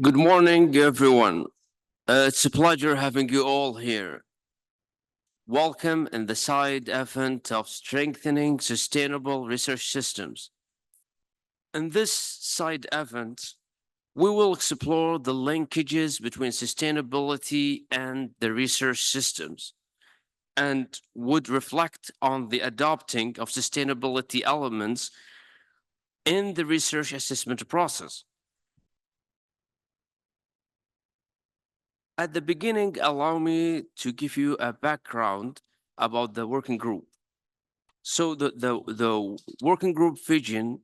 Good morning, everyone. It's a pleasure having you all here. Welcome in the side event of Strengthening Sustainable Research Systems. In this side event, we will explore the linkages between sustainability and the research systems and would reflect on the adopting of sustainability elements in the research assessment process. At the beginning, allow me to give you a background about the working group. So the working group vision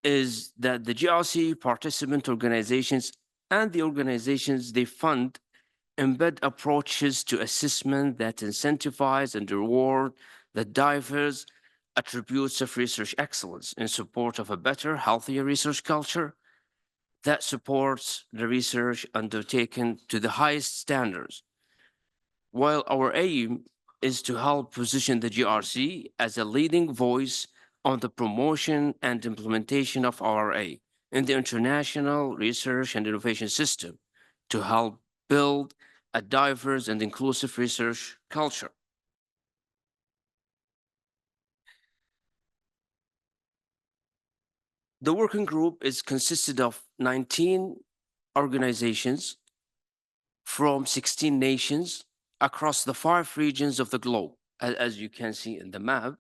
is that the GRC participant organizations and the organizations they fund embed approaches to assessment that incentivize and reward the diverse attributes of research excellence in support of a better, healthier research culture that supports the research undertaken to the highest standards. While our aim is to help position the GRC as a leading voice on the promotion and implementation of RA in the international research and innovation system to help build a diverse and inclusive research culture. The working group is consisted of 19 organizations from 16 nations across the 5 regions of the globe. As you can see in the map,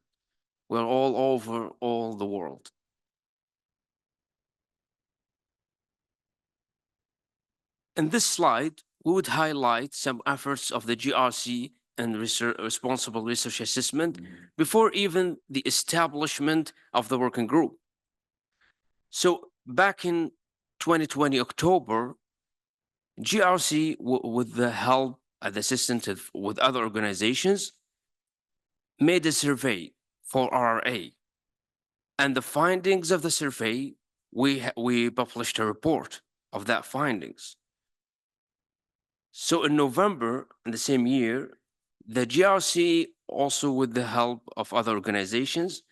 we're all over all the world. In this slide, we would highlight some efforts of the GRC and responsible research assessment before even the establishment of the working group. So back in 2020 October, GRC, with the help and assistance with other organizations, made a survey for RRA. And the findings of the survey, we published a report of that findings. So in November in the same year, the GRC, also with the help of other organizations,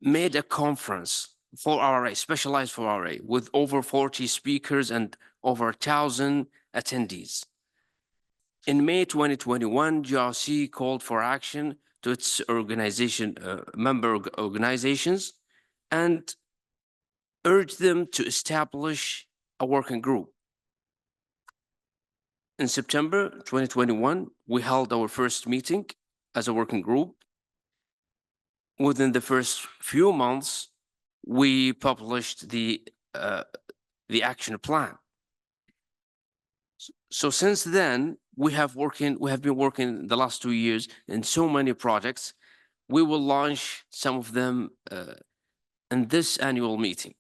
made a conference for RRA, specialized for RRA, with over 40 speakers and over 1,000 attendees. In May 2021, GRC called for action to its member organizations and urged them to establish a working group. In September 2021, we held our first meeting as a working group. Within the first few months, we published the action plan. So since then, we have been working the last 2 years in so many projects. We will launch some of them in this annual meeting.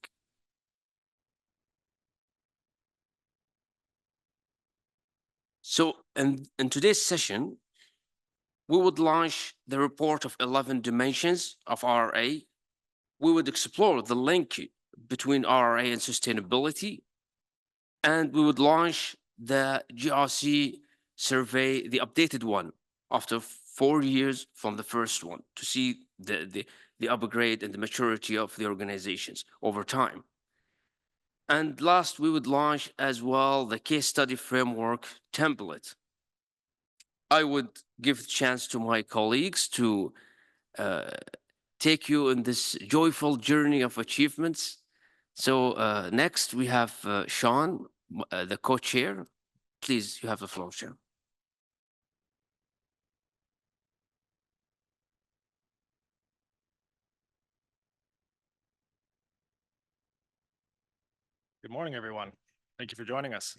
So in today's session, we would launch the report of 11 dimensions of RRA. We would explore the link between RRA and sustainability, and we would launch the GRC survey, the updated one, after 4 years from the first one, to see the upgrade and the maturity of the organizations over time. And last, we would launch as well the case study framework template. I would give the chance to my colleagues to take you in this joyful journey of achievements. So next we have Sean, the co-chair. Please, you have the floor, Chair. Good morning, everyone. Thank you for joining us.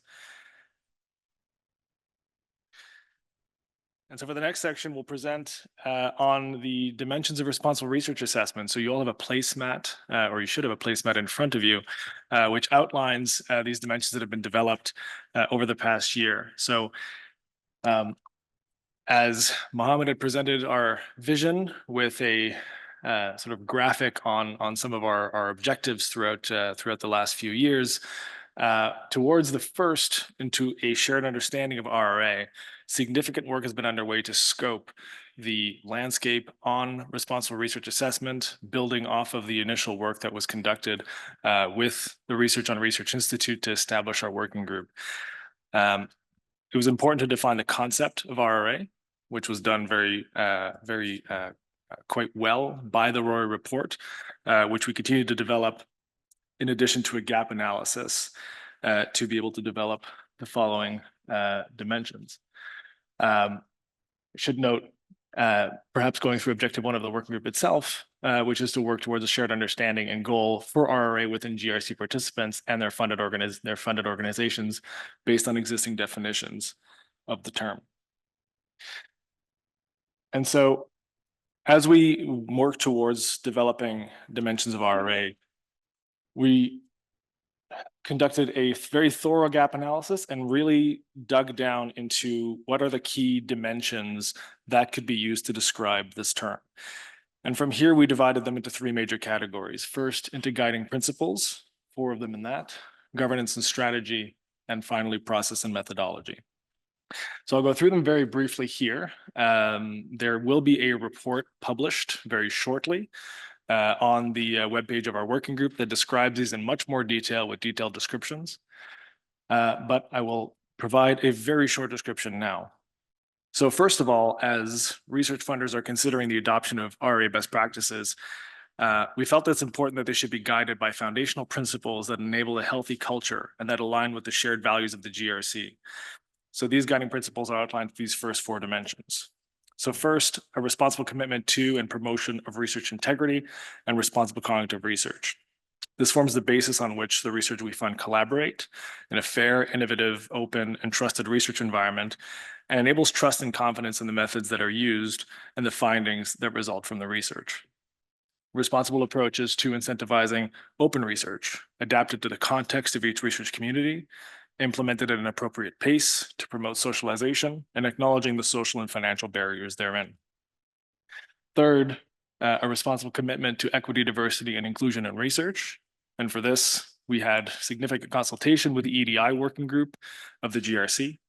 And so for the next section, we'll present on the dimensions of responsible research assessment. So you all have a placemat, or you should have a placemat in front of you, which outlines these dimensions that have been developed over the past year. So as Mohammed had presented our vision with a sort of graphic on some of our objectives throughout the last few years, towards the first into a shared understanding of RRA, significant work has been underway to scope the landscape on responsible research assessment, building off of the initial work that was conducted with the Research on Research Institute to establish our working group. It was important to define the concept of RRA, which was done quite well by the Roy report, which we continue to develop in addition to a gap analysis to be able to develop the following dimensions. I should note, perhaps going through objective one of the working group itself, which is to work towards a shared understanding and goal for RRA within GRC participants and their funded organizations based on existing definitions of the term. And so as we work towards developing dimensions of RRA, we conducted a very thorough gap analysis and really dug down into what are the key dimensions that could be used to describe this term. And from here, we divided them into three major categories. First, into guiding principles, 4 of them in that, governance and strategy, and finally, process and methodology. So I'll go through them very briefly here. There will be a report published very shortly on the webpage of our working group that describes these in much more detail with detailed descriptions. But I will provide a very short description now. So first of all, as research funders are considering the adoption of RA best practices, we felt it's important that they should be guided by foundational principles that enable a healthy culture and that align with the shared values of the GRC. So these guiding principles are outlined for these first 4 dimensions. So first, a responsible commitment to and promotion of research integrity and responsible cognitive research. This forms the basis on which the research we fund collaborate in a fair, innovative, open, and trusted research environment, and enables trust and confidence in the methods that are used and the findings that result from the research. Responsible approaches to incentivizing open research, adapted to the context of each research community, implemented at an appropriate pace to promote socialization and acknowledging the social and financial barriers therein. Third, a responsible commitment to equity, diversity, and inclusion in research. And for this, we had significant consultation with the EDI working group of the GRC,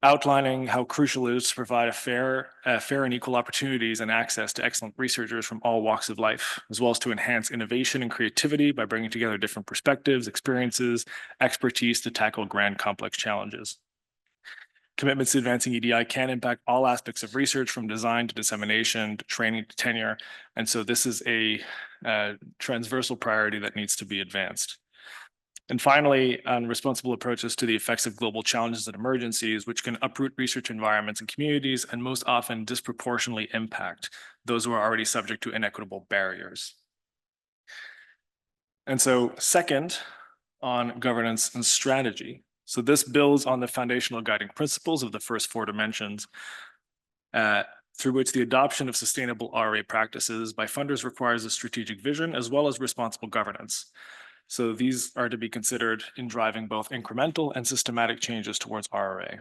outlining how crucial it is to provide fair and equal opportunities and access to excellent researchers from all walks of life, as well as to enhance innovation and creativity by bringing together different perspectives, experiences, expertise to tackle grand complex challenges. Commitments to advancing EDI can impact all aspects of research, from design to dissemination to training to tenure. And so this is a transversal priority that needs to be advanced. And finally, on responsible approaches to the effects of global challenges and emergencies, which can uproot research environments and communities and most often disproportionately impact those who are already subject to inequitable barriers. And so second, on governance and strategy. So this builds on the foundational guiding principles of the first 4 dimensions, through which the adoption of sustainable RA practices by funders requires a strategic vision as well as responsible governance. So these are to be considered in driving both incremental and systematic changes towards RRA.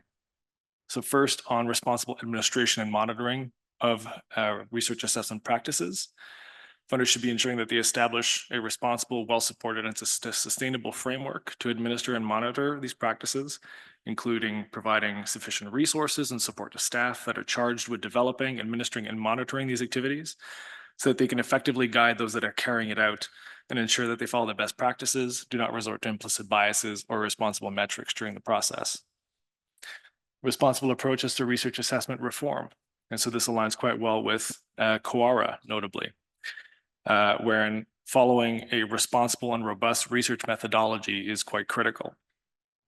So first, on responsible administration and monitoring of research assessment practices, funders should be ensuring that they establish a responsible, well-supported, and sustainable framework to administer and monitor these practices, including providing sufficient resources and support to staff that are charged with developing, administering, and monitoring these activities, so that they can effectively guide those that are carrying it out and ensure that they follow the best practices, do not resort to implicit biases or irresponsible metrics during the process. Responsible approaches to research assessment reform. And so this aligns quite well with COARA, notably, wherein following a responsible and robust research methodology is quite critical.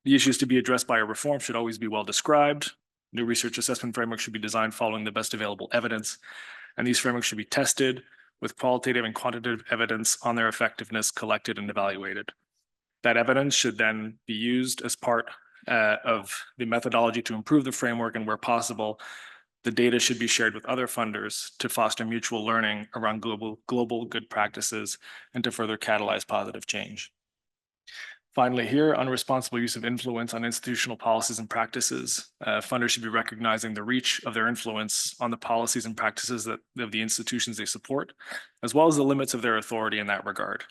The issues to be addressed by a reform should always be well described. New research assessment frameworks should be designed following the best available evidence, and these frameworks should be tested with qualitative and quantitative evidence on their effectiveness collected and evaluated. That evidence should then be used as part of the methodology to improve the framework, and where possible, the data should be shared with other funders to foster mutual learning around global good practices and to further catalyze positive change. Finally, here on responsible use of influence on institutional policies and practices, funders should be recognizing the reach of their influence on the policies and practices of the institutions they support, as well as the limits of their authority in that regard.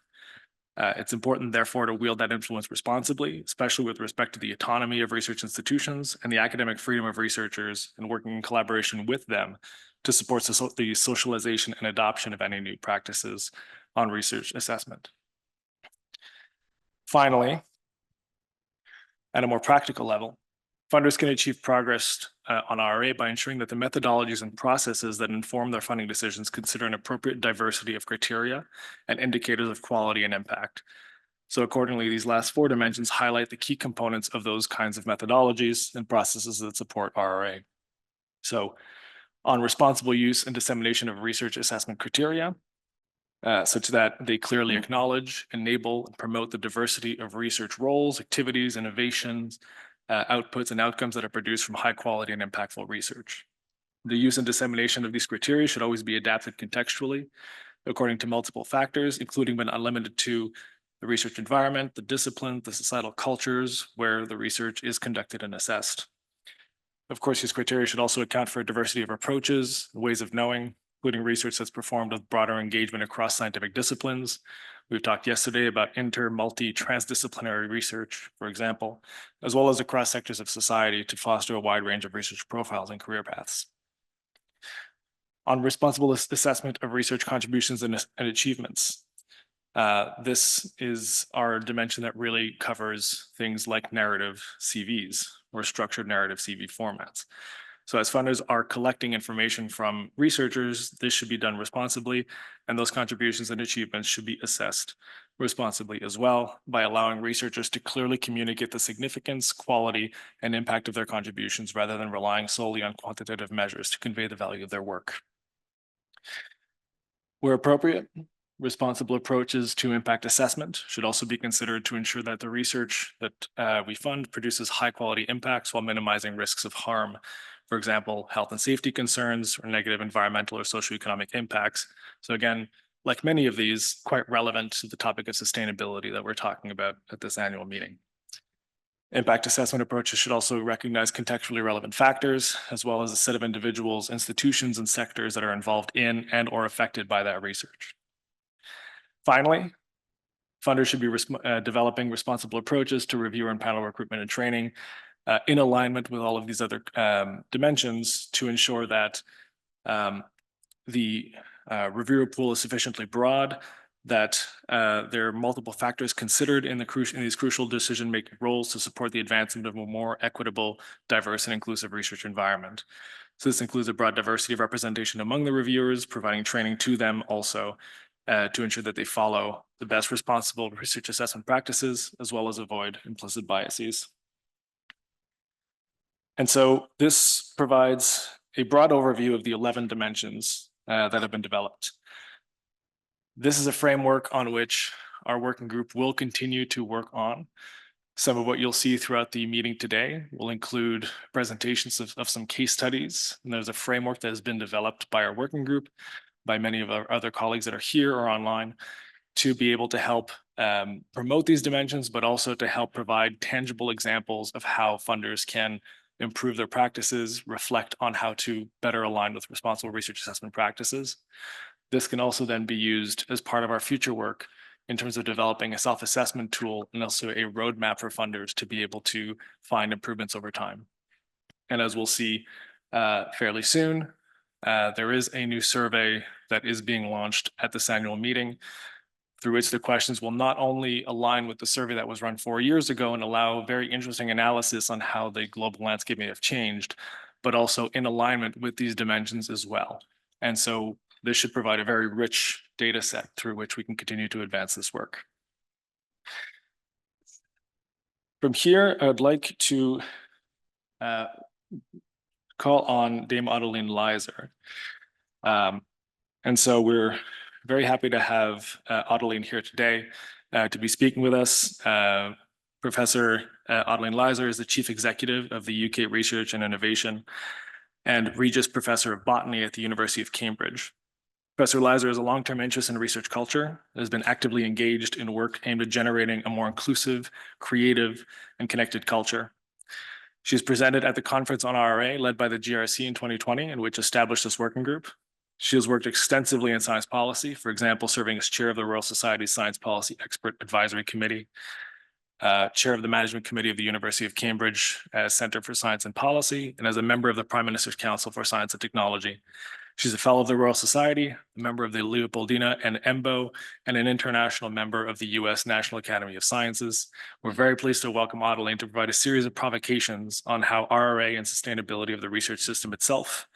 It's important, therefore, to wield that influence responsibly, especially with respect to the autonomy of research institutions and the academic freedom of researchers, and working in collaboration with them to support the socialization and adoption of any new practices on research assessment. Finally, at a more practical level, funders can achieve progress on RRA by ensuring that the methodologies and processes that inform their funding decisions consider an appropriate diversity of criteria and indicators of quality and impact. So accordingly, these last 4 dimensions highlight the key components of those kinds of methodologies and processes that support RRA. So on responsible use and dissemination of research assessment criteria, such that they clearly acknowledge, enable, and promote the diversity of research roles, activities, innovations, outputs, and outcomes that are produced from high quality and impactful research. The use and dissemination of these criteria should always be adapted contextually according to multiple factors, including but not limited to the research environment, the discipline, the societal cultures where the research is conducted and assessed. Of course, these criteria should also account for a diversity of approaches, ways of knowing, including research that's performed with broader engagement across scientific disciplines. We've talked yesterday about inter, multi, transdisciplinary research, for example, as well as across sectors of society to foster a wide range of research profiles and career paths. On responsible assessment of research contributions and achievements. This is our dimension that really covers things like narrative CVs or structured narrative CV formats. So as funders are collecting information from researchers, this should be done responsibly, and those contributions and achievements should be assessed responsibly as well by allowing researchers to clearly communicate the significance, quality, and impact of their contributions rather than relying solely on quantitative measures to convey the value of their work. Where appropriate, responsible approaches to impact assessment should also be considered to ensure that the research that we fund produces high quality impacts while minimizing risks of harm. For example, health and safety concerns or negative environmental or socioeconomic impacts. So again, like many of these, quite relevant to the topic of sustainability that we're talking about at this annual meeting. Impact assessment approaches should also recognize contextually relevant factors, as well as a set of individuals, institutions, and sectors that are involved in and or affected by that research. Finally, funders should be developing responsible approaches to reviewer and panel recruitment and training in alignment with all of these other dimensions to ensure that the reviewer pool is sufficiently broad, that there are multiple factors considered in these crucial decision-making roles to support the advancement of a more equitable, diverse, and inclusive research environment. So this includes a broad diversity of representation among the reviewers, providing training to them also to ensure that they follow the best responsible research assessment practices, as well as avoid implicit biases. And so this provides a broad overview of the 11 dimensions that have been developed. This is a framework on which our working group will continue to work on. Some of what you'll see throughout the meeting today will include presentations of some case studies. And there's a framework that has been developed by our working group, by many of our other colleagues that are here or online, to be able to help promote these dimensions, but also to help provide tangible examples of how funders can improve their practices, reflect on how to better align with responsible research assessment practices. This can also then be used as part of our future work in terms of developing a self-assessment tool and also a roadmap for funders to be able to find improvements over time. And as we'll see fairly soon, there is a new survey that is being launched at this annual meeting, through which the questions will not only align with the survey that was run 4 years ago and allow very interesting analysis on how the global landscape may have changed, but also in alignment with these dimensions as well. And so this should provide a very rich data set through which we can continue to advance this work. From here, I would like to call on Dame Adeline Leiser. And so we're very happy to have Adeline here today to be speaking with us. Professor Adeline Leiser is the Chief Executive of the UK Research and Innovation and Regis Professor of Botany at the University of Cambridge. Professor Leiser has a long-term interest in research culture, has been actively engaged in work aimed at generating a more inclusive, creative, and connected culture. She's presented at the conference on RRA led by the GRC in 2020, in which established this working group. She has worked extensively in science policy, for example, serving as chair of the Royal Society's Science Policy Expert Advisory Committee, chair of the Management Committee of the University of Cambridge Center for Science and Policy, and as a member of the Prime Minister's Council for Science and Technology. She's a fellow of the Royal Society, a member of the Leopoldina and EMBO, and an international member of the US National Academy of Sciences. We're very pleased to welcome Adeline to provide a series of provocations on how RRA and sustainability of the research system itself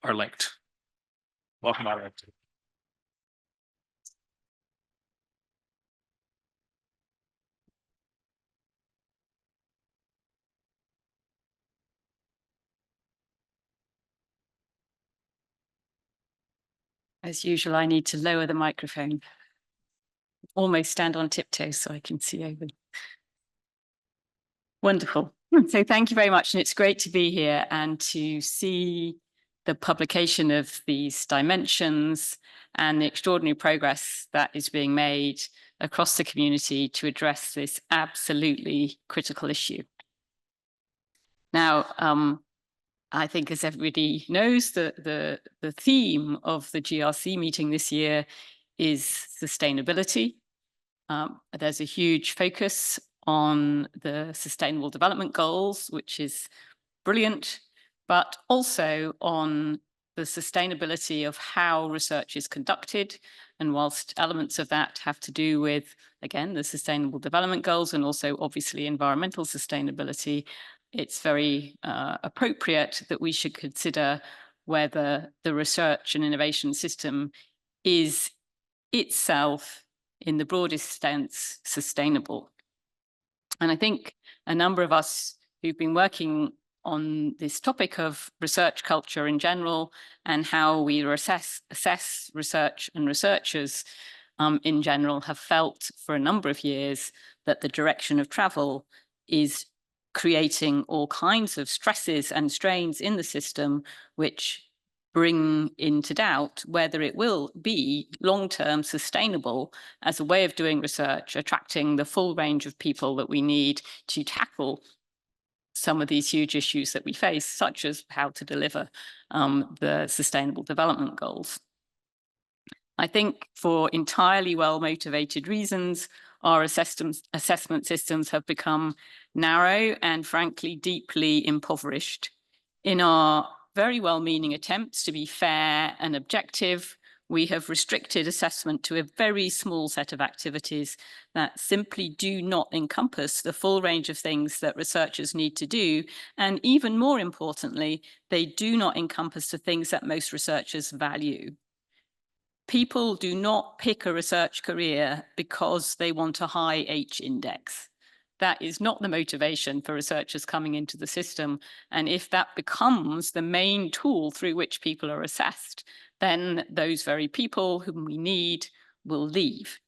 are linked. Welcome, Adeline. As usual, I need to lower the microphone. Almost stand on tiptoes so I can see over. Wonderful. So thank you very much. And it's great to be here and to see the publication of these dimensions and the extraordinary progress that is being made across the community to address this absolutely critical issue. Now, I think, as everybody knows, the theme of the GRC meeting this year is sustainability. There's a huge focus on the Sustainable Development Goals, which is brilliant, but also on the sustainability of how research is conducted. And whilst elements of that have to do with, again, the Sustainable Development Goals and also obviously environmental sustainability, it's very appropriate that we should consider whether the research and innovation system is itself, in the broadest sense, sustainable. And I think a number of us who've been working on this topic of research culture in general and how we assess research and researchers in general have felt for a number of years that the direction of travel is creating all kinds of stresses and strains in the system, which bring into doubt whether it will be long-term sustainable as a way of doing research, attracting the full range of people that we need to tackle some of these huge issues that we face, such as how to deliver the Sustainable Development Goals. I think for entirely well-motivated reasons, our assessment systems have become narrow and frankly deeply impoverished. In our very well-meaning attempts to be fair and objective, we have restricted assessment to a very small set of activities that simply do not encompass the full range of things that researchers need to do. And even more importantly, they do not encompass the things that most researchers value. People do not pick a research career because they want a high H index. That is not the motivation for researchers coming into the system. And if that becomes the main tool through which people are assessed, then those very people whom we need will leave.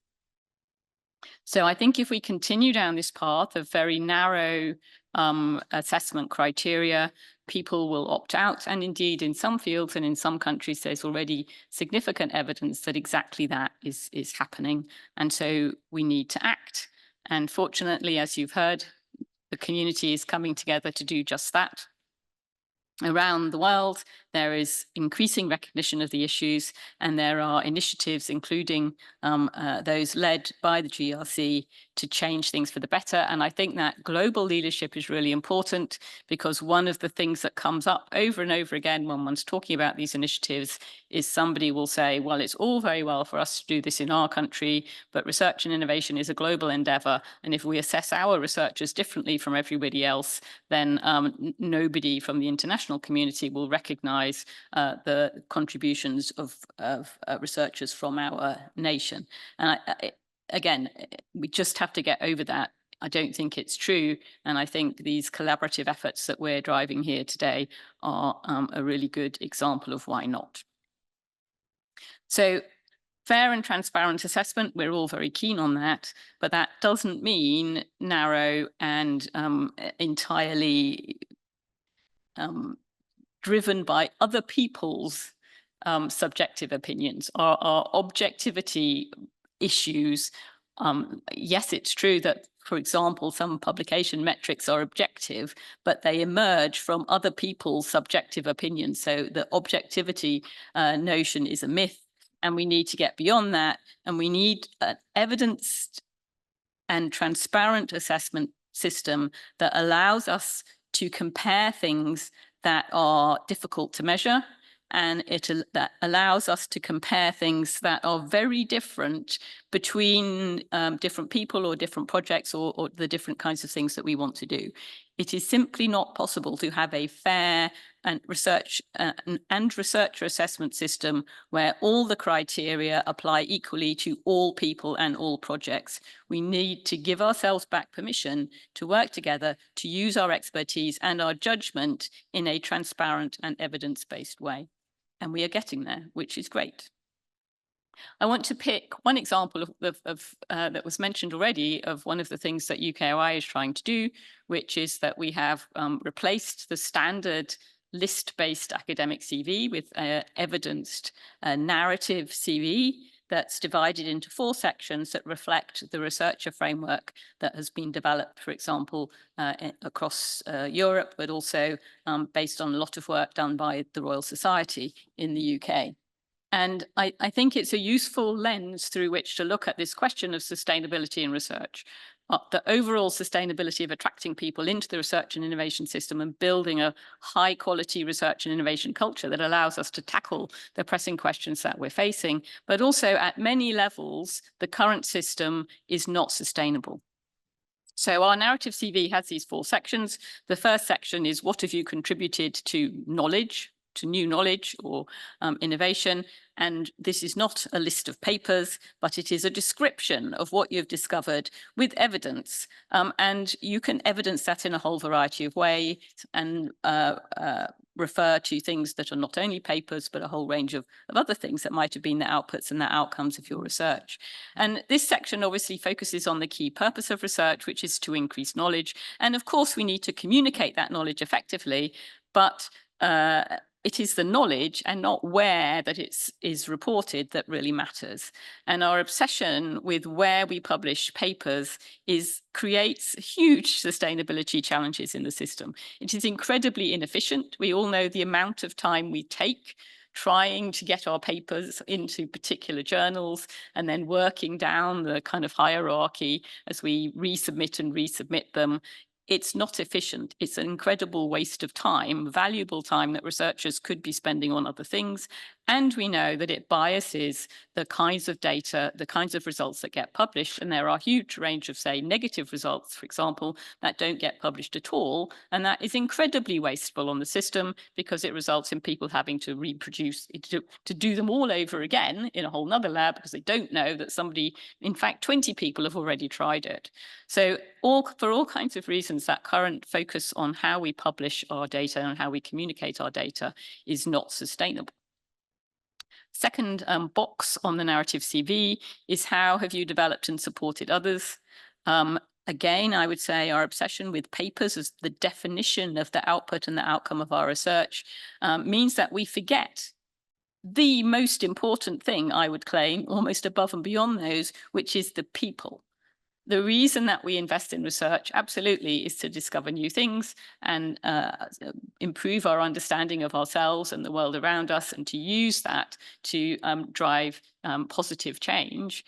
So I think if we continue down this path of very narrow assessment criteria, people will opt out. And indeed, in some fields and in some countries, there's already significant evidence that exactly that is happening. And so we need to act. And fortunately, as you've heard, the community is coming together to do just that. Around the world, there is increasing recognition of the issues, and there are initiatives, including those led by the GRC, to change things for the better. And I think that global leadership is really important, because one of the things that comes up over and over again when one's talking about these initiatives is somebody will say, well, it's all very well for us to do this in our country, but research and innovation is a global endeavor. And if we assess our researchers differently from everybody else, then nobody from the international community will recognize the contributions of researchers from our nation. And again, we just have to get over that. I don't think it's true. And I think these collaborative efforts that we're driving here today are a really good example of why not. So fair and transparent assessment, we're all very keen on that, but that doesn't mean narrow and entirely driven by other people's subjective opinions. Our objectivity issues, yes, it's true that for example, some publication metrics are objective, but they emerge from other people's subjective opinions. So the objectivity notion is a myth, and we need to get beyond that. And we need an evidenced and transparent assessment system that allows us to compare things that are difficult to measure, and that allows us to compare things that are very different between different people or different projects or the different kinds of things that we want to do. It is simply not possible to have a fair and researcher assessment system where all the criteria apply equally to all people and all projects. We need to give ourselves back permission to work together, to use our expertise and our judgment in a transparent and evidence-based way. And we are getting there, which is great. I want to pick one example that was mentioned already of one of the things that UKOI is trying to do, which is that we have replaced the standard list-based academic CV with evidenced narrative CV that's divided into 4 sections that reflect the researcher framework that has been developed, for example, across Europe, but also based on a lot of work done by the Royal Society in the UK. And I think it's a useful lens through which to look at this question of sustainability in research. The overall sustainability of attracting people into the research and innovation system and building a high quality research and innovation culture that allows us to tackle the pressing questions that we're facing. But also at many levels, the current system is not sustainable. So our narrative CV has these 4 sections. The first section is what have you contributed to knowledge, to new knowledge or innovation. And this is not a list of papers, but it is a description of what you've discovered with evidence. And you can evidence that in a whole variety of ways and refer to things that are not only papers, but a whole range of other things that might have been the outputs and the outcomes of your research. And this section obviously focuses on the key purpose of research, which is to increase knowledge. And of course, we need to communicate that knowledge effectively, but it is the knowledge and not where that it is reported that really matters. And our obsession with where we publish papers creates huge sustainability challenges in the system. It is incredibly inefficient. We all know the amount of time we take trying to get our papers into particular journals and then working down the kind of hierarchy as we resubmit and resubmit them. It's not efficient. It's an incredible waste of time, valuable time that researchers could be spending on other things. And we know that it biases the kinds of data, the kinds of results that get published. And there are a huge range of, say, negative results, for example, that don't get published at all. And that is incredibly wasteful on the system because it results in people having to reproduce, to do them all over again in a whole nother lab because they don't know that somebody, in fact, 20 people have already tried it. So for all kinds of reasons, that current focus on how we publish our data and how we communicate our data is not sustainable. Second box on the narrative CV is how have you developed and supported others? Again, I would say our obsession with papers as the definition of the output and the outcome of our research means that we forget the most important thing, I would claim, almost above and beyond those, which is the people. The reason that we invest in research, absolutely, is to discover new things and improve our understanding of ourselves and the world around us, and to use that to drive positive change.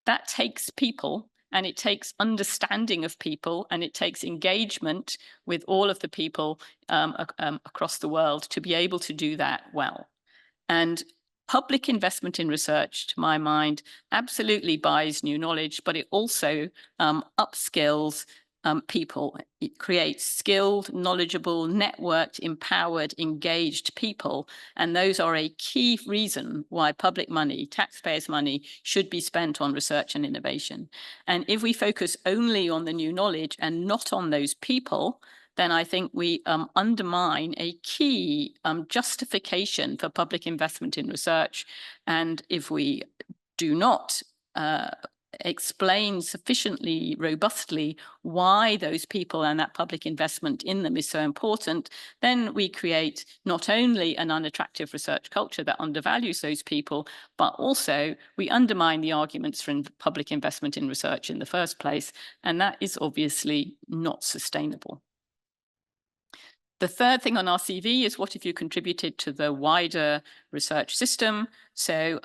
That takes people, and it takes understanding of people, and it takes engagement with all of the people across the world to be able to do that well. And public investment in research, to my mind, absolutely buys new knowledge, but it also upskills people. It creates skilled, knowledgeable, networked, empowered, engaged people. And those are a key reason why public money, taxpayers' money, should be spent on research and innovation. And if we focus only on the new knowledge and not on those people, then I think we undermine a key justification for public investment in research. And if we do not explain sufficiently robustly why those people and that public investment in them is so important, then we create not only an unattractive research culture that undervalues those people, but also we undermine the arguments for public investment in research in the first place. And that is obviously not sustainable. The third thing on our CV is what have you contributed to the wider research system? So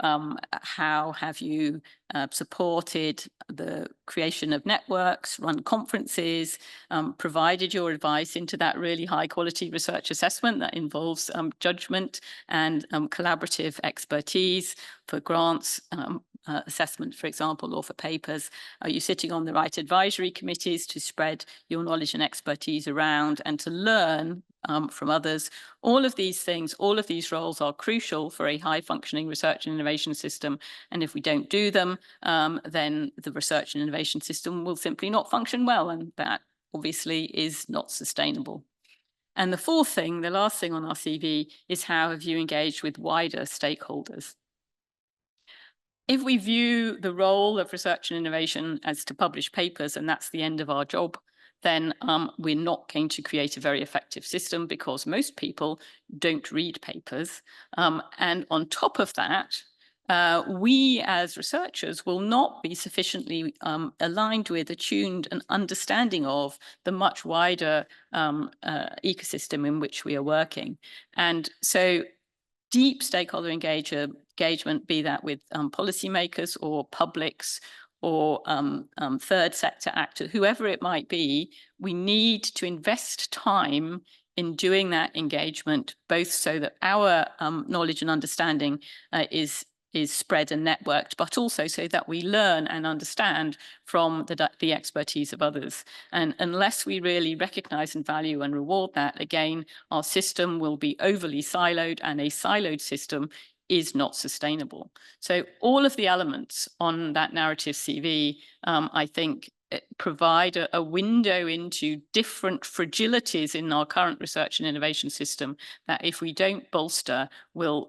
how have you supported the creation of networks, run conferences, provided your advice into that really high quality research assessment that involves judgment and collaborative expertise for grants, assessment, for example, or for papers? Are you sitting on the right advisory committees to spread your knowledge and expertise around and to learn from others? All of these things, all of these roles are crucial for a high functioning research and innovation system. And if we don't do them, then the research and innovation system will simply not function well. And that obviously is not sustainable. And the fourth thing, the last thing on our CV, is how have you engaged with wider stakeholders? If we view the role of research and innovation as to publish papers and that's the end of our job, then we're not going to create a very effective system because most people don't read papers. And on top of that, we as researchers will not be sufficiently aligned with, attuned and understanding of the much wider ecosystem in which we are working. And so deep stakeholder engagement, be that with policymakers or publics or third sector actors, whoever it might be, we need to invest time in doing that engagement, both so that our knowledge and understanding is spread and networked, but also so that we learn and understand from the expertise of others. And unless we really recognize and value and reward that, again, our system will be overly siloed, and a siloed system is not sustainable. So all of the elements on that narrative CV, I think, provide a window into different fragilities in our current research and innovation system that if we don't bolster will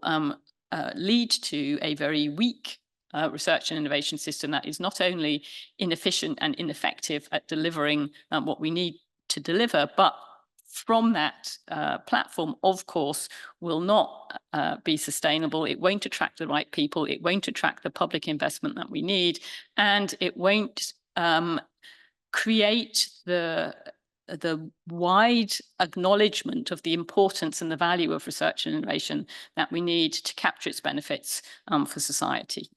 lead to a very weak research and innovation system that is not only inefficient and ineffective at delivering what we need to deliver, but from that platform, of course, will not be sustainable. It won't attract the right people. It won't attract the public investment that we need. And it won't create the wide acknowledgement of the importance and the value of research and innovation that we need to capture its benefits for society.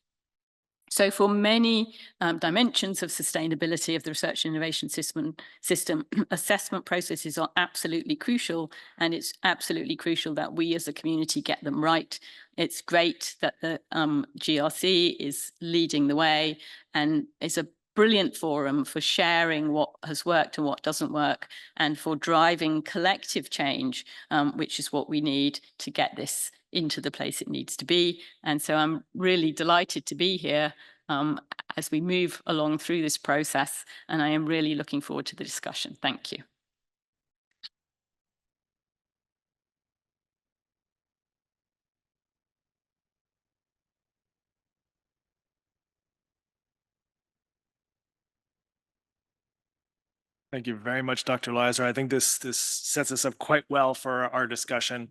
So for many dimensions of sustainability of the research and innovation system, assessment processes are absolutely crucial, and it's absolutely crucial that we as a community get them right. It's great that the GRC is leading the way and is a brilliant forum for sharing what has worked and what doesn't work, and for driving collective change, which is what we need to get this into the place it needs to be. And so I'm really delighted to be here as we move along through this process, and I am really looking forward to the discussion. Thank you. Thank you very much, Dr. Leiser. I think this sets us up quite well for our discussion.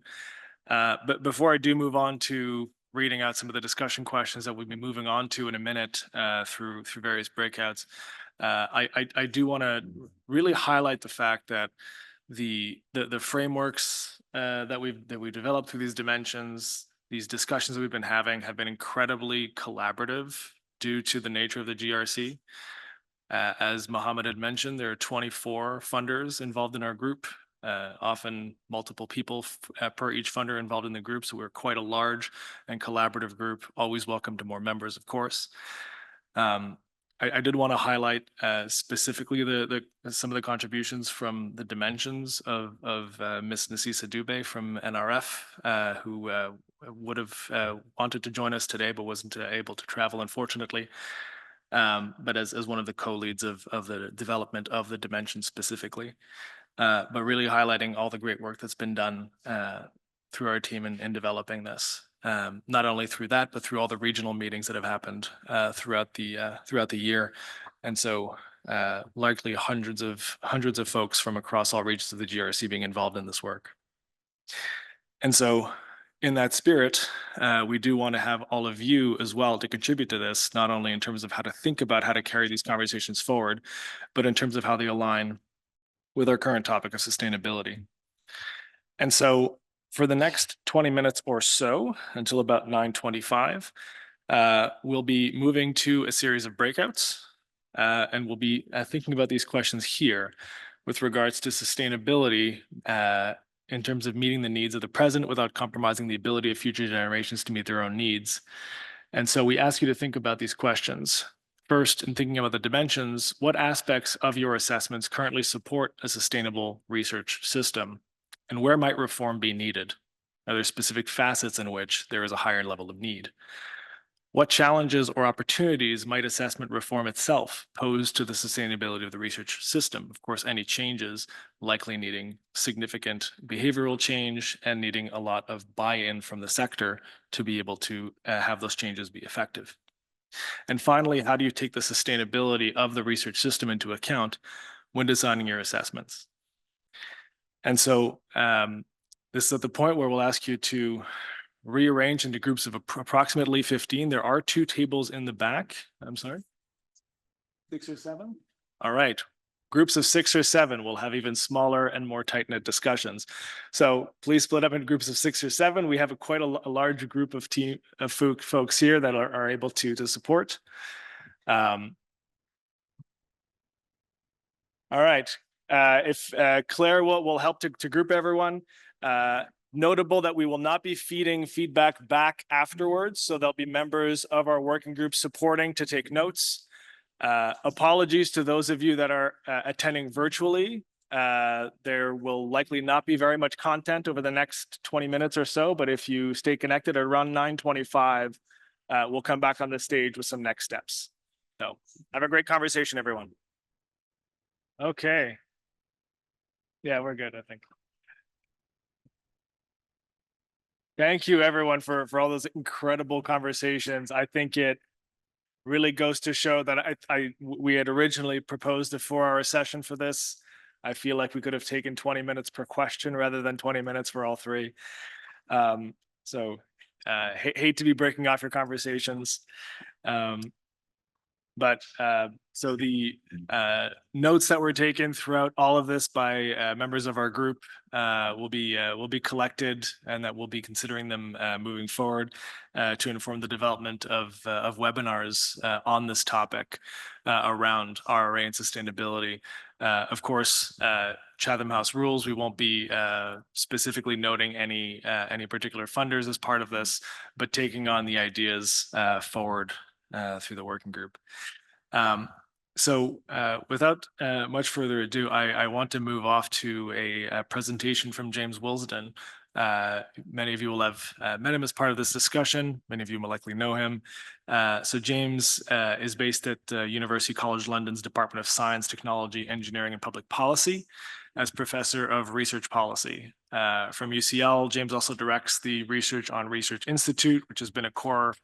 But before I do move on to reading out some of the discussion questions that we'll be moving on to in a minute through various breakouts, I do want to really highlight the fact that the frameworks that we've developed through these dimensions, these discussions that we've been having, have been incredibly collaborative due to the nature of the GRC. As Mohammed had mentioned, there are 24 funders involved in our group, often multiple people per each funder involved in the group. So we're quite a large and collaborative group, always welcome to more members, of course. I did want to highlight specifically some of the contributions from the dimensions of Ms. Nasisa Dubey from NRF, who would have wanted to join us today, but wasn't able to travel, unfortunately. But as one of the co-leads of the development of the dimension specifically, but really highlighting all the great work that's been done through our team in developing this. not only through that, but through all the regional meetings that have happened throughout the year. And so likely hundreds of folks from across all regions of the GRC being involved in this work. And so in that spirit, we do want to have all of you as well to contribute to this, not only in terms of how to think about how to carry these conversations forward, but in terms of how they align with our current topic of sustainability. And so for the next 20 minutes or so, until about 9:25, we'll be moving to a series of breakouts, and we'll be thinking about these questions here with regards to sustainability in terms of meeting the needs of the present without compromising the ability of future generations to meet their own needs. And so we ask you to think about these questions. First, in thinking about the dimensions, what aspects of your assessments currently support a sustainable research system? And where might reform be needed? Are there specific facets in which there is a higher level of need? What challenges or opportunities might assessment reform itself pose to the sustainability of the research system? Of course, any changes likely needing significant behavioral change and needing a lot of buy-in from the sector to be able to have those changes be effective. And finally, how do you take the sustainability of the research system into account when designing your assessments? And so this is at the point where we'll ask you to rearrange into groups of approximately 15. There are 2 tables in the back. I'm sorry, 6 or 7? All right. Groups of 6 or 7 will have even smaller and more tight-knit discussions. So please split up into groups of 6 or 7. We have quite a large group of folks here that are able to support. All right. If Claire will help to group everyone. Notable that we will not be feeding feedback back afterwards, so there'll be members of our working group supporting to take notes. Apologies to those of you that are attending virtually. There will likely not be very much content over the next 20 minutes or so, but if you stay connected at around 9:25, we'll come back on the stage with some next steps. So have a great conversation, everyone. Okay. Yeah, we're good, I think. Thank you, everyone, for all those incredible conversations. I think it really goes to show that we had originally proposed a 4-hour session for this. I feel like we could have taken 20 minutes per question rather than 20 minutes for all 3. So hate to be breaking off your conversations. But so the notes that were taken throughout all of this by members of our group will be collected, and that we'll be considering them moving forward to inform the development of webinars on this topic around RRA and sustainability. Of course, Chatham House rules, we won't be specifically noting any particular funders as part of this, but taking on the ideas forward through the working group. So without much further ado, I want to move off to a presentation from James Wilsden. Many of you will have met him as part of this discussion. Many of you will likely know him. So James is based at University College London's Department of Science, Technology, Engineering and Public Policy as Professor of Research Policy. From UCL, James also directs the Research on Research Institute, which has been a core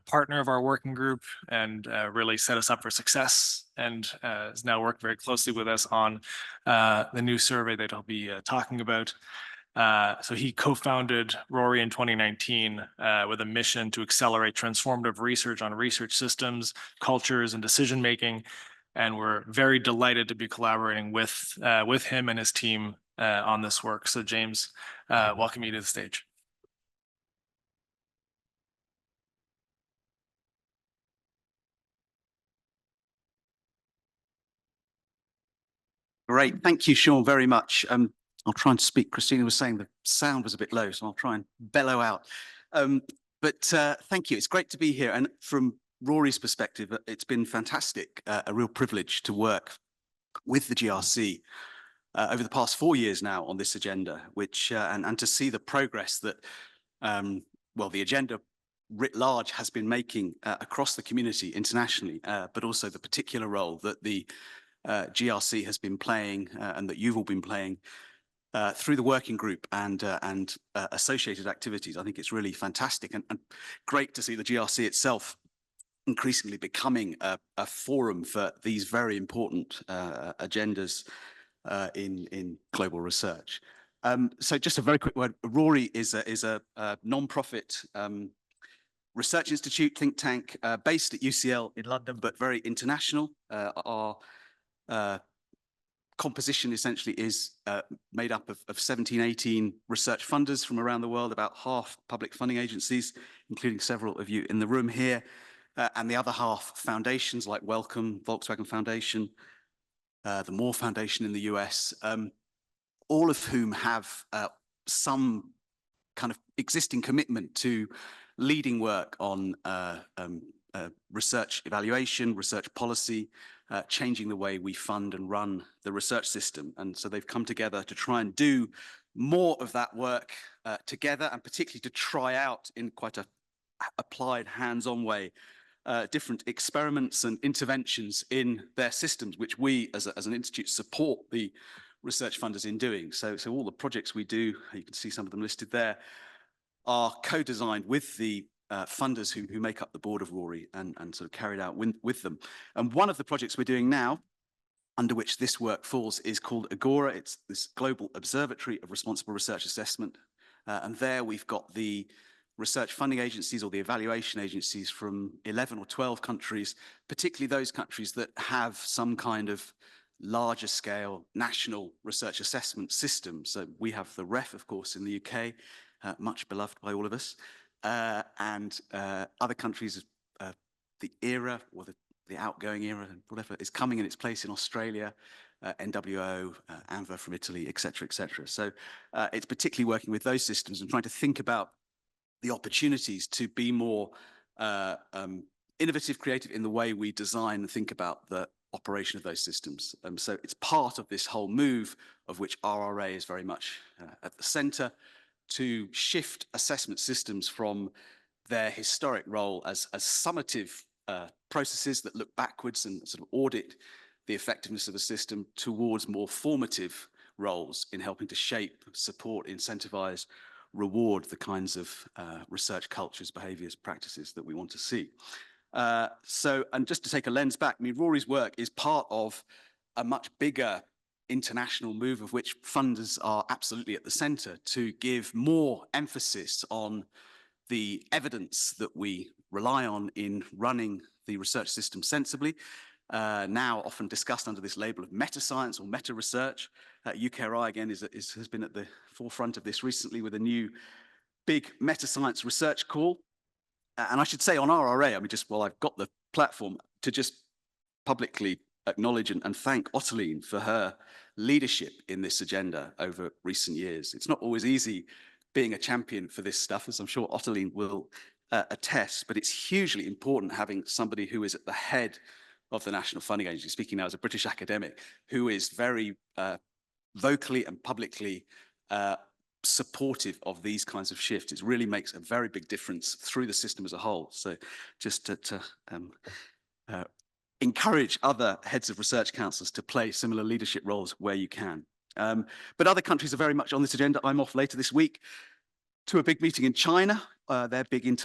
partner of our working group and really set us up for success, and has now worked very closely with us on the new survey that he'll be talking about. So he co-founded Rory in 2019 with a mission to accelerate transformative research on research systems, cultures, and decision-making. And we're very delighted to be collaborating with him and his team on this work. So James, welcome you to the stage. Great. Thank you, Sean, very much. I'll try and speak. Christina was saying the sound was a bit low, so I'll try and bellow out. But thank you. It's great to be here. And from Rory's perspective, it's been fantastic, a real privilege to work with the GRC over the past 4 years now on this agenda, which and to see the progress that, well, the agenda writ large has been making across the community internationally, but also the particular role that the GRC has been playing and that you've all been playing through the working group and associated activities. I think it's really fantastic and great to see the GRC itself increasingly becoming a forum for these very important agendas in global research. So just a very quick word. Rory is a non-profit research institute, think tank, based at UCL in London, but very international. Our composition essentially is made up of 17, 18 research funders from around the world, about half public funding agencies, including several of you in the room here, and the other half foundations like Wellcome, Volkswagen Foundation, the Moore Foundation in the US, all of whom have some kind of existing commitment to leading work on research evaluation, research policy, changing the way we fund and run the research system. And so they've come together to try and do more of that work together, and particularly to try out in quite a applied, hands-on way, different experiments and interventions in their systems, which we as an institute support the research funders in doing. So all the projects we do, you can see some of them listed there, are co-designed with the funders who make up the board of Rory and sort of carried out with them. And one of the projects we're doing now, under which this work falls, is called Agora. It's this global observatory of responsible research assessment. And there we've got the research funding agencies or the evaluation agencies from 11 or 12 countries, particularly those countries that have some kind of larger scale national research assessment system. So we have the REF, of course, in the UK, much beloved by all of us. And other countries, the ERA or the outgoing ERA, whatever, is coming in its place in Australia, NWO, ANVA from Italy, et cetera, et cetera. So it's particularly working with those systems and trying to think about the opportunities to be more innovative, creative in the way we design and think about the operation of those systems. So it's part of this whole move, of which RRA is very much at the center, to shift assessment systems from their historic role as summative processes that look backwards and sort of audit the effectiveness of a system towards more formative roles in helping to shape, support, incentivize, reward the kinds of research cultures, behaviors, practices that we want to see. And just to take a lens back, I mean, Rory's work is part of a much bigger international move of which funders are absolutely at the center, to give more emphasis on the evidence that we rely on in running the research system sensibly, now often discussed under this label of meta-science or meta-research. UKRI, again, has been at the forefront of this recently with a new big meta-science research call. And I should say on RRA, I mean, just while I've got the platform, to just publicly acknowledge and thank Ottoline for her leadership in this agenda over recent years. It's not always easy being a champion for this stuff, as I'm sure Ottoline will attest, but it's hugely important having somebody who is at the head of the National Funding Agency, speaking now as a British academic, who is very vocally and publicly supportive of these kinds of shifts. It really makes a very big difference through the system as a whole. So just to encourage other heads of research councils to play similar leadership roles where you can. But other countries are very much on this agenda. I'm off later this week to a big meeting in China, their big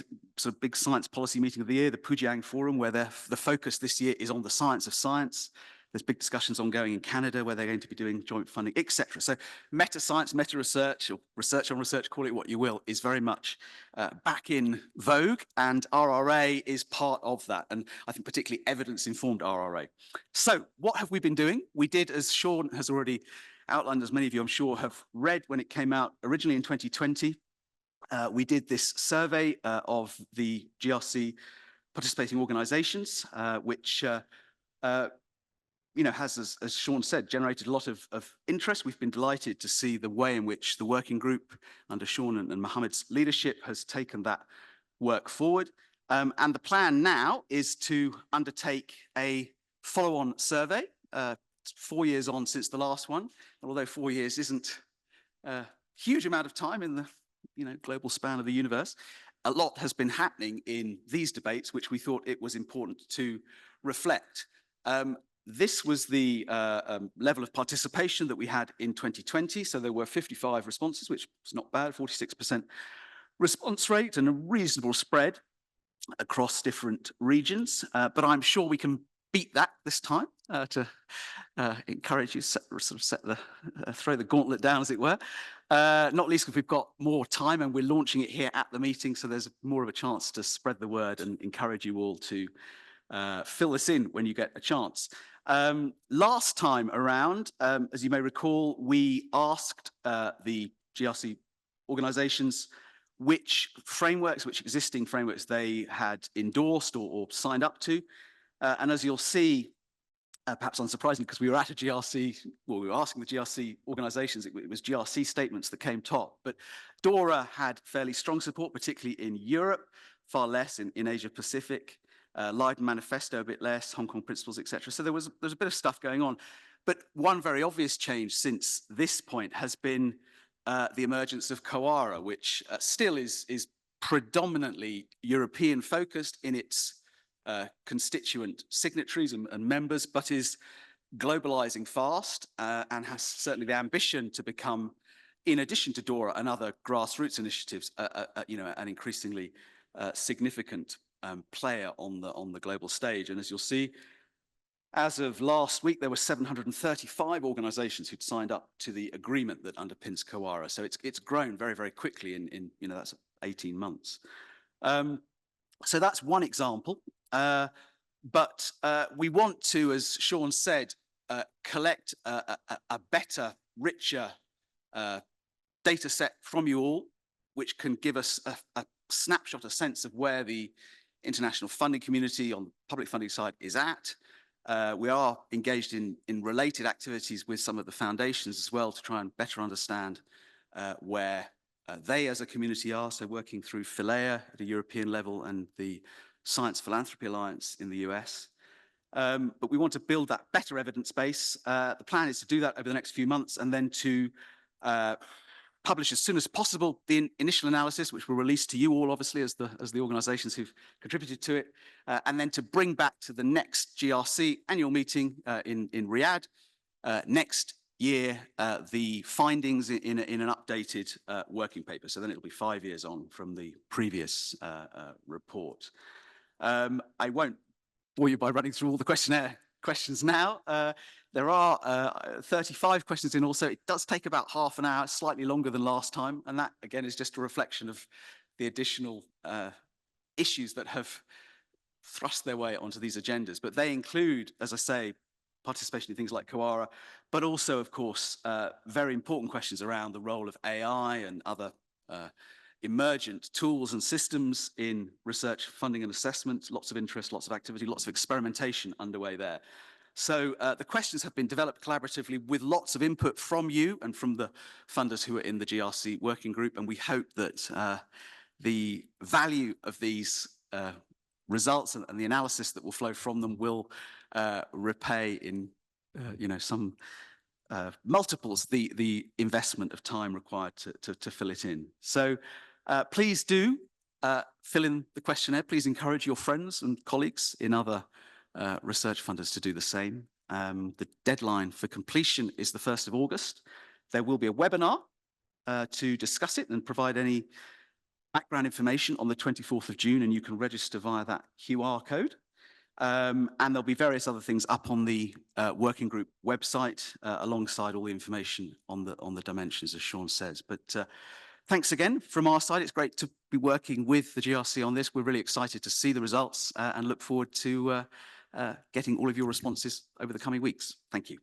big science policy meeting of the year, the Pujiang Forum, where the focus this year is on the science of science. There's big discussions ongoing in Canada where they're going to be doing joint funding, etc. So meta-science, meta-research, or research on research, call it what you will, is very much back in vogue, and RRA is part of that, and I think particularly evidence-informed RRA. So what have we been doing? We did, as Sean has already outlined, as many of you I'm sure have read when it came out originally in 2020, we did this survey of the GRC participating organizations, which has, as Sean said, generated a lot of interest. We've been delighted to see the way in which the working group under Sean and Mohammed's leadership has taken that work forward. And the plan now is to undertake a follow-on survey, 4 years on since the last one. And although 4 years isn't a huge amount of time in the global span of the universe, a lot has been happening in these debates, which we thought it was important to reflect. this was the level of participation that we had in 2020. So there were 55 responses, which was not bad, 46% response rate and a reasonable spread across different regions. But I'm sure we can beat that this time to encourage you to throw the gauntlet down, as it were. Not least because we've got more time and we're launching it here at the meeting, so there's more of a chance to spread the word and encourage you all to fill this in when you get a chance. Last time around, as you may recall, we asked the GRC organizations which existing frameworks they had endorsed or signed up to. And as you'll see, perhaps unsurprisingly, because we were at a GRC, well, we were asking the GRC organizations, it was GRC statements that came top. But DORA had fairly strong support, particularly in Europe, far less in Asia Pacific. Leiden Manifesto a bit less, Hong Kong Principles, etc. So there's a bit of stuff going on. But one very obvious change since this point has been the emergence of COARA, which still is predominantly European focused in its constituent signatories and members, but is globalizing fast and has certainly the ambition to become, in addition to DORA and other grassroots initiatives, an increasingly significant player on the global stage. And as you'll see, as of last week, there were 735 organizations who'd signed up to the agreement that underpins COARA. So it's grown very, very quickly in that's 18 months. So that's one example. But we want to, as Sean said, collect a better, richer data set from you all, which can give us a snapshot, a sense of where the international funding community on the public funding side is at. We are engaged in related activities with some of the foundations as well to try and better understand where they as a community are, so working through Philea at a European level and the Science Philanthropy Alliance in the US. But we want to build that better evidence base. The plan is to do that over the next few months and then to publish as soon as possible the initial analysis, which will release to you all, obviously, as the organizations who've contributed to it, and then to bring back to the next GRC annual meeting in Riyadh next year the findings in an updated working paper. So then it'll be 5 years on from the previous report. I won't bore you by running through all the questionnaire questions now. There are 35 questions in all, so it does take about half an hour, slightly longer than last time. And that, again, is just a reflection of the additional issues that have thrust their way onto these agendas. But they include, as I say, participation in things like COARA, but also, of course, very important questions around the role of AI and other emergent tools and systems in research, funding and assessment. Lots of interest, lots of activity, lots of experimentation underway there. So the questions have been developed collaboratively with lots of input from you and from the funders who are in the GRC working group. And we hope that the value of these results and the analysis that will flow from them will repay in some multiples the investment of time required to fill it in. So please do fill in the questionnaire. Please encourage your friends and colleagues in other research funders to do the same. The deadline for completion is the 1st of August. There will be a webinar to discuss it and provide any background information on the 24th of June, and you can register via that QR code. And there'll be various other things up on the working group website alongside all the information on the dimensions, as Sean says. But thanks again from our side. It's great to be working with the GRC on this. We're really excited to see the results and look forward to getting all of your responses over the coming weeks. Thank you.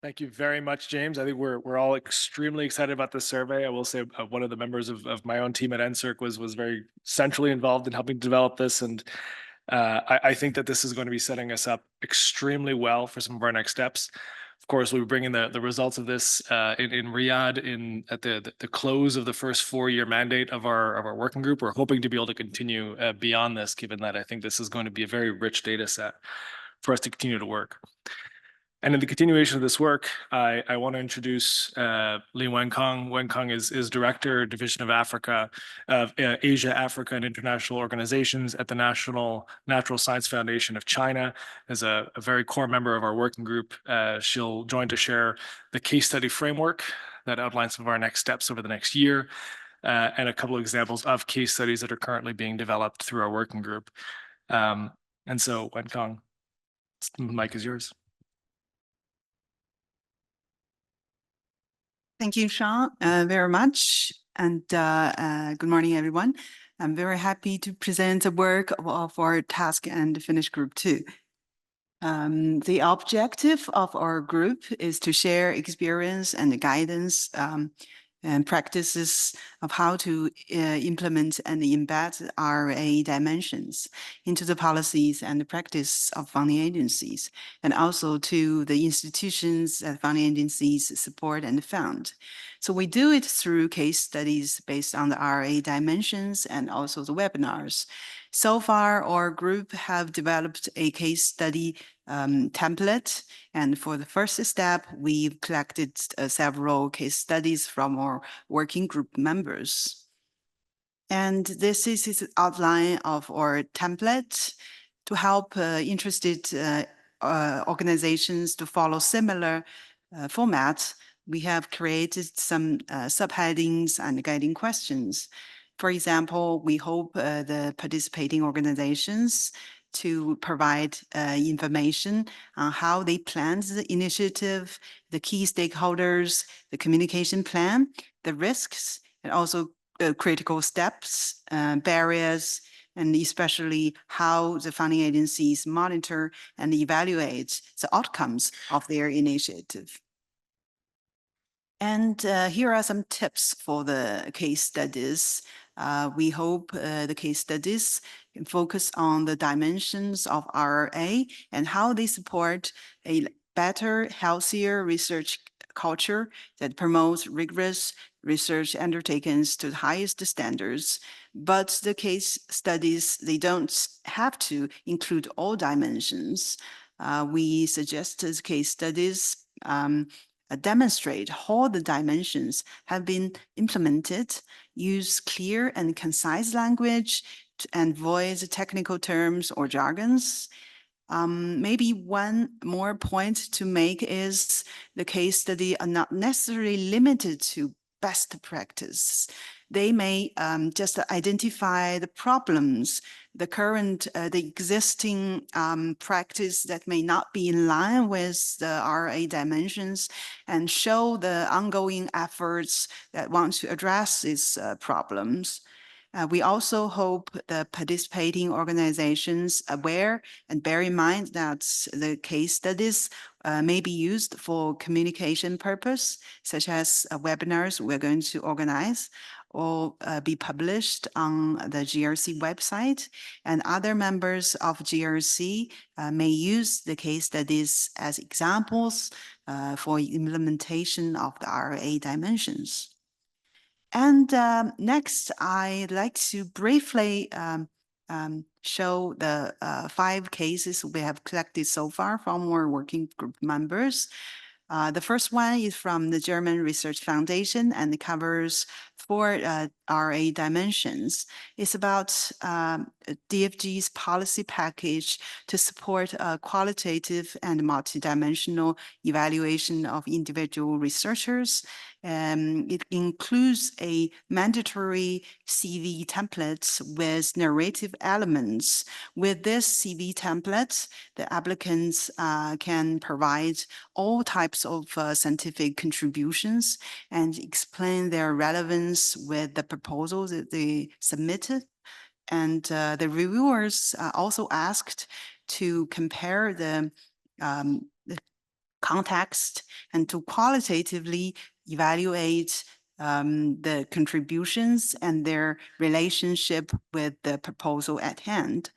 Thank you very much, James. I think we're all extremely excited about this survey. I will say one of the members of my own team at NSERC was very centrally involved in helping develop this. And I think that this is going to be setting us up extremely well for some of our next steps. Of course, we bring in the results of this in Riyadh at the close of the first 4-year mandate of our working group. We're hoping to be able to continue beyond this, given that I think this is going to be a very rich data set for us to continue to work. And in the continuation of this work, I want to introduce Li Wenkong. Wenkong is Director, Division of Africa, of Asia, Africa, and International Organizations at the National Natural Science Foundation of China. As a very core member of our working group, she'll join to share the case study framework that outlines some of our next steps over the next year, and a couple of examples of case studies that are currently being developed through our working group. And so, Wenkong, the mic is yours. Thank you, Sean, very much. And good morning, everyone. I'm very happy to present the work of our task and finish group 2. The objective of our group is to share experience and guidance and practices of how to implement and embed RA dimensions into the policies and the practice of funding agencies, and also to the institutions that funding agencies support and fund. So we do it through case studies based on the RA dimensions and also the webinars. So far, our group have developed a case study template. And for the first step, we've collected several case studies from our working group members. And this is the outline of our template to help interested organizations to follow similar formats. We have created some subheadings and guiding questions. For example, we hope the participating organizations to provide information on how they plan the initiative, the key stakeholders, the communication plan, the risks, and also critical steps, barriers, and especially how the funding agencies monitor and evaluate the outcomes of their initiative. And here are some tips for the case studies. We hope the case studies can focus on the dimensions of RA and how they support a better, healthier research culture that promotes rigorous research undertakings to the highest standards. But the case studies, they don't have to include all dimensions. We suggest the case studies demonstrate how the dimensions have been implemented, use clear and concise language, and avoid technical terms or jargons. Maybe one more point to make is the case study are not necessarily limited to best practice. They may just identify the problems, the current, the existing practice that may not be in line with the RA dimensions, and show the ongoing efforts that want to address these problems. We also hope the participating organizations aware and bear in mind that the case studies may be used for communication purpose, such as webinars we're going to organize or be published on the GRC website. And other members of GRC may use the case studies as examples for implementation of the RA dimensions. And next, I'd like to briefly show the 5 cases we have collected so far from our working group members. The first one is from the German Research Foundation, and it covers 4 RA dimensions. It's about DFG's policy package to support a qualitative and multidimensional evaluation of individual researchers. It includes a mandatory CV template with narrative elements. With this CV template, the applicants can provide all types of scientific contributions and explain their relevance with the proposals that they submitted. And the reviewers also asked to compare the context and to qualitatively evaluate the contributions and their relationship with the proposal at hand.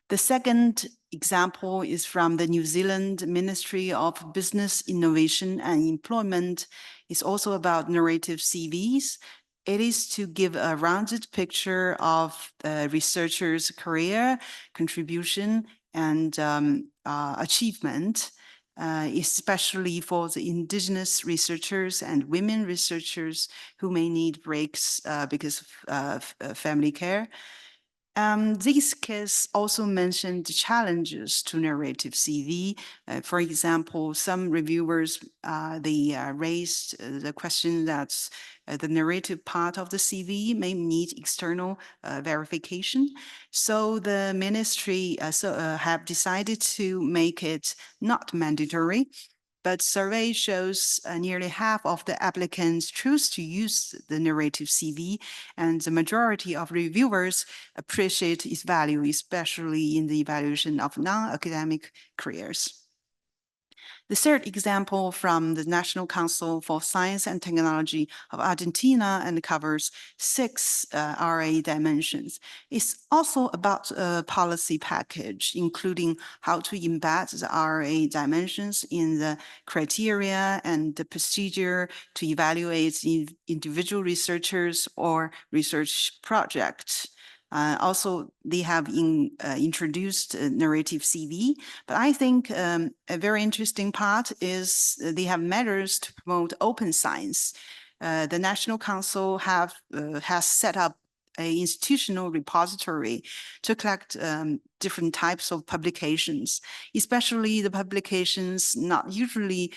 The second example is from the New Zealand Ministry of Business, Innovation and Employment. It's also about narrative CVs. It is to give a rounded picture of the researcher's career, contribution, and achievement, especially for the indigenous researchers and women researchers who may need breaks because of family care. This case also mentioned the challenges to narrative CV. For example, some reviewers, they raised the question that the narrative part of the CV may need external verification. So the ministry have decided to make it not mandatory. But survey shows nearly half of the applicants choose to use the narrative CV, and the majority of reviewers appreciate its value, especially in the evaluation of non-academic careers. The third example from the National Council for Science and Technology of Argentina and covers 6 RA dimensions. It's also about a policy package, including how to embed the RA dimensions in the criteria and the procedure to evaluate individual researchers or research projects. Also, they have introduced narrative CV, but I think a very interesting part is they have measures to promote open science. The National Council has set up an institutional repository to collect different types of publications, especially the publications not usually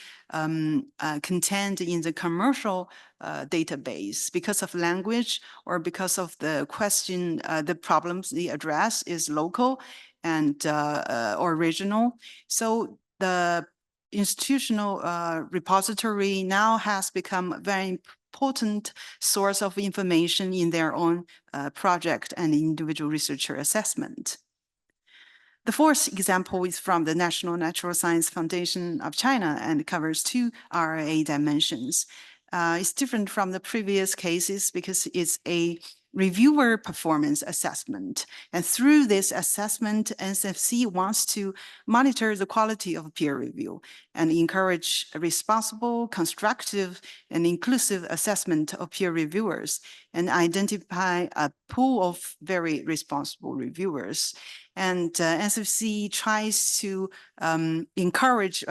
contained in the commercial database because of language or because of the question, the problems they address is local and or regional. So the institutional repository now has become a very important source of information in their own project and individual researcher assessment. The fourth example is from the National Natural Science Foundation of China and covers 2 RA dimensions. It's different from the previous cases because it's a reviewer performance assessment. And through this assessment, NSFC wants to monitor the quality of peer review and encourage a responsible, constructive, and inclusive assessment of peer reviewers and identify a pool of very responsible reviewers. And NSFC tries to encourage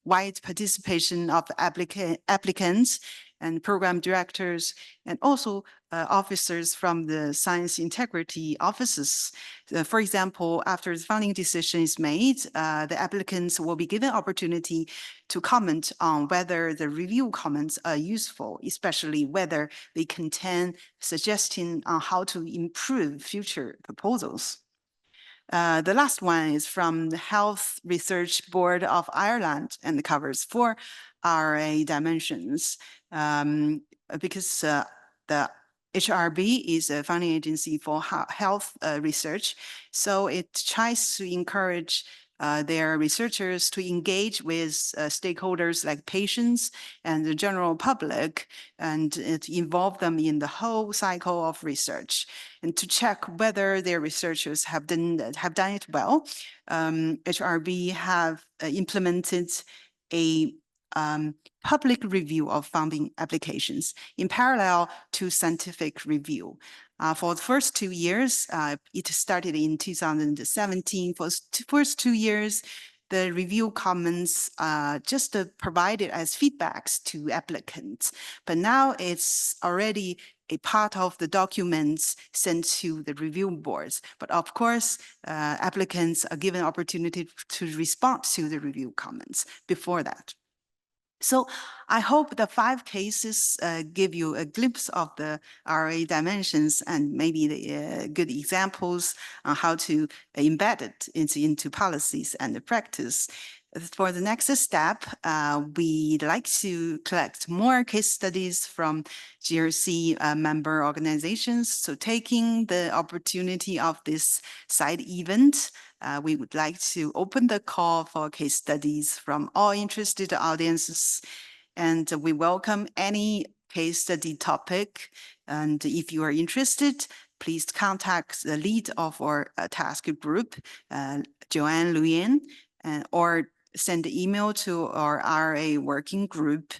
wide participation of applicants and program directors, and also officers from the science integrity offices. For example, after the funding decision is made, the applicants will be given opportunity to comment on whether the review comments are useful, especially whether they contain suggestions on how to improve future proposals. The last one is from the Health Research Board of Ireland and covers 4 RA dimensions because the HRB is a funding agency for health research. So it tries to encourage their researchers to engage with stakeholders like patients and the general public and to involve them in the whole cycle of research and to check whether their researchers have done it well. HRB have implemented a public review of funding applications in parallel to scientific review. For the first 2 years, it started in 2017. For the first 2 years, the review comments just provided as feedbacks to applicants. But now it's already a part of the documents sent to the review boards. But of course, applicants are given opportunity to respond to the review comments before that. So I hope the 5 cases give you a glimpse of the RA dimensions and maybe the good examples on how to embed it into policies and the practice. For the next step, we'd like to collect more case studies from GRC member organizations. So taking the opportunity of this side event, we would like to open the call for case studies from all interested audiences. And we welcome any case study topic. And if you are interested, please contact the lead of our task group, Joanne Luyen, or send the email to our RA working group.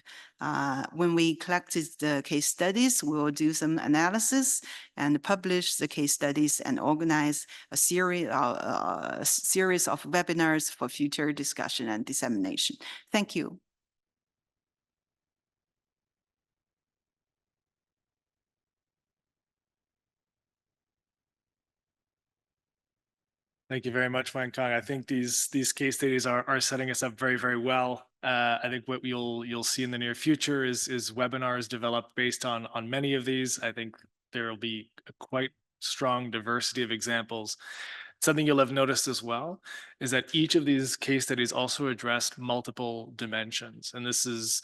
When we collected the case studies, we will do some analysis and publish the case studies and organize a series of webinars for future discussion and dissemination. Thank you. Thank you very much, Wang Kong. I think these case studies are setting us up very, very well. I think what you'll see in the near future is webinars developed based on many of these. I think there will be a quite strong diversity of examples. Something you'll have noticed as well is that each of these case studies also addressed multiple dimensions. And this is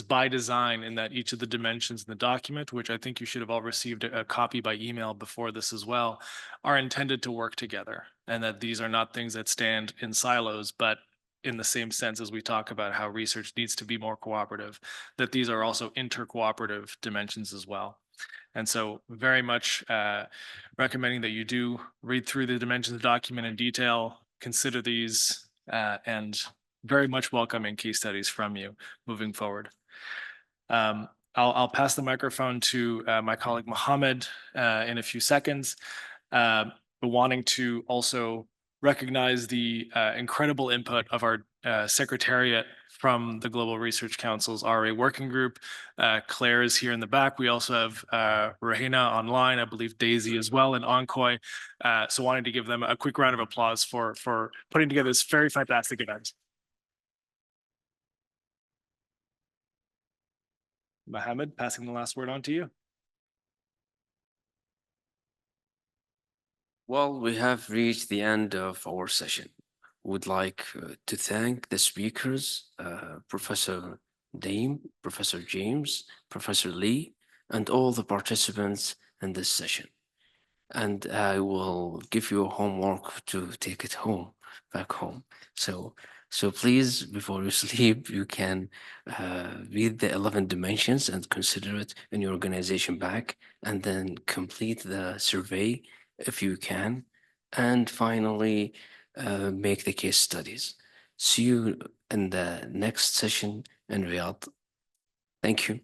by design, in that each of the dimensions in the document, which I think you should have all received a copy by email before this as well, are intended to work together. And that these are not things that stand in silos, but in the same sense as we talk about how research needs to be more cooperative, that these are also intercooperative dimensions as well. And so very much recommending that you do read through the dimensions document in detail, consider these, and very much welcoming case studies from you moving forward. I'll pass the microphone to my colleague Mohammed in a few seconds, but wanting to also recognize the incredible input of our secretariat from the Global Research Council's RA Working Group. Claire is here in the back. We also have Rahina online, I believe Daisy as well, and Encoy. So wanting to give them a quick round of applause for putting together this very fantastic event. Mohammed, passing the last word on to you. Well, we have reached the end of our session. Would like to thank the speakers, Professor Dame, Professor James, Professor Lee, and all the participants in this session. And I will give you homework to take it home, back home. So please, before you sleep, you can read the 11 dimensions and consider it in your organization back, and then complete the survey if you can. And finally, make the case studies. See you in the next session in Riyadh. Thank you.